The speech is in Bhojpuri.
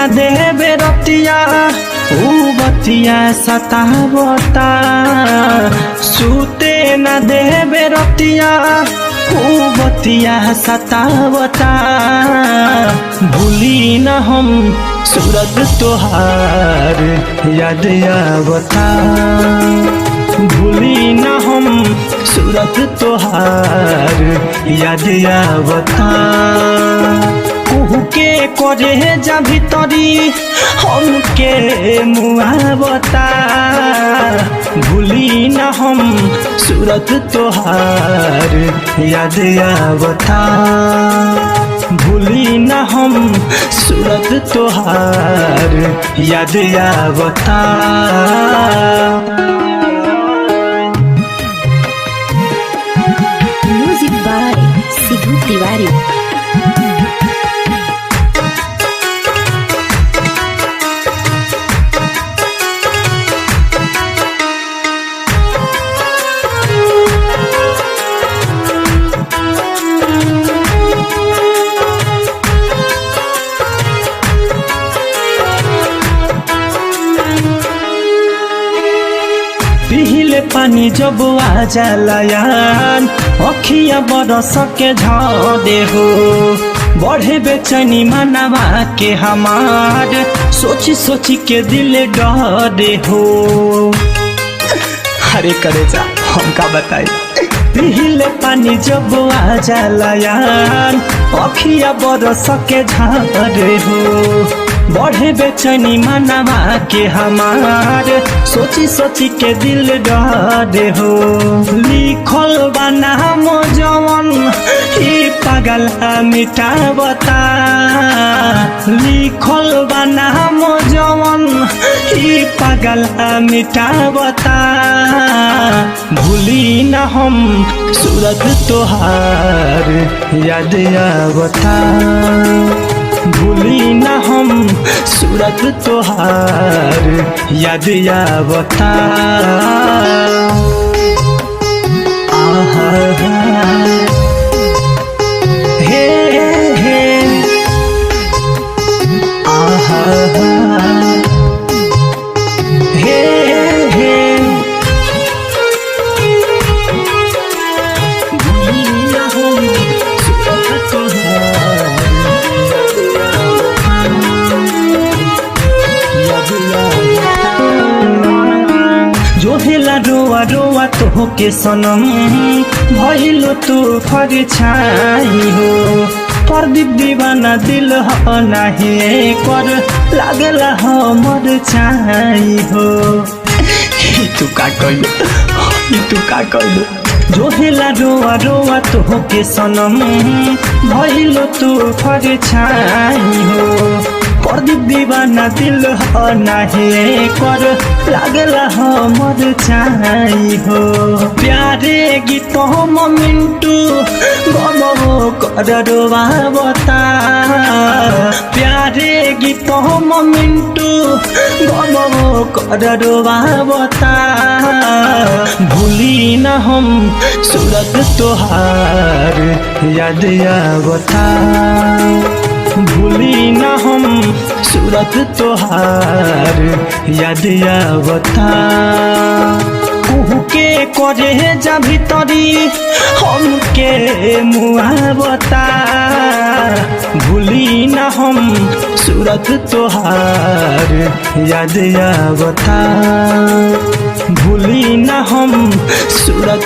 न देवे रतिया ऊ बतिया सतावता, सूते न देवे रतिया ऊ बतिया सतावता। भूली न हम सूरत तोहार याद आवता, भूली न हम सूरत तोहार याद आवता। कुहू के करे जा भीतरी हमके मुआवता, भूली न हम सूरत तोहार याद आवता, भूली न हम सूरत तोहार याद आवता। Music by Siddhu Tiwari. पिहिले पानी जब आ जाला यान, अखिया बरस के झड़े हो, बढ़े बेचैनी मनवा के हमार, सोची सोची के दिल डरे हो। अरे करे जा हम का बताई। पिहिले पानी जब आ जाला यान, अखिया बरस के झड़े हो, बढ़े बेचैनी मनवा के हमार, सोची सोची के दिल डरे हो। लिखल बा नाम जवन ई पागल मिटावता, लिखल बा नाम जवन ई पागल मिटावता। भूली न हम सूरत तोहार याद आवता, भूली न हम सूरत तोहार याद आवता। आहा हे हे आहा हे हे भूली न हम सूरत तोहार जो हेला रोआ रोआ तो के सनम, भइलो तू फर छाई हो। प्रदीप दीवाना दिल हो नाही कर, लागला हमर छाई हो। तू का कइलो, तू का कइलो। जो हेला रोआ रोआ तो के सनम, भइलो तू फर छाई हो। प्रदीप दीवाना दिल हो नाही कर, लागला हमर छाई हो। प्यारे गीत हम मिंटू गमो कर रोवावता, प्यारे गीत हम मिंटू गमो कर रोवावता। भूली न हम सूरत तोहार याद आवता, भूली न हम सूरत तोहार याद आवता। कुहू के करे जा भीतरी हमके मुआवता, भूली न हम सूरत तोहार याद आवता, भूली न हम सूरत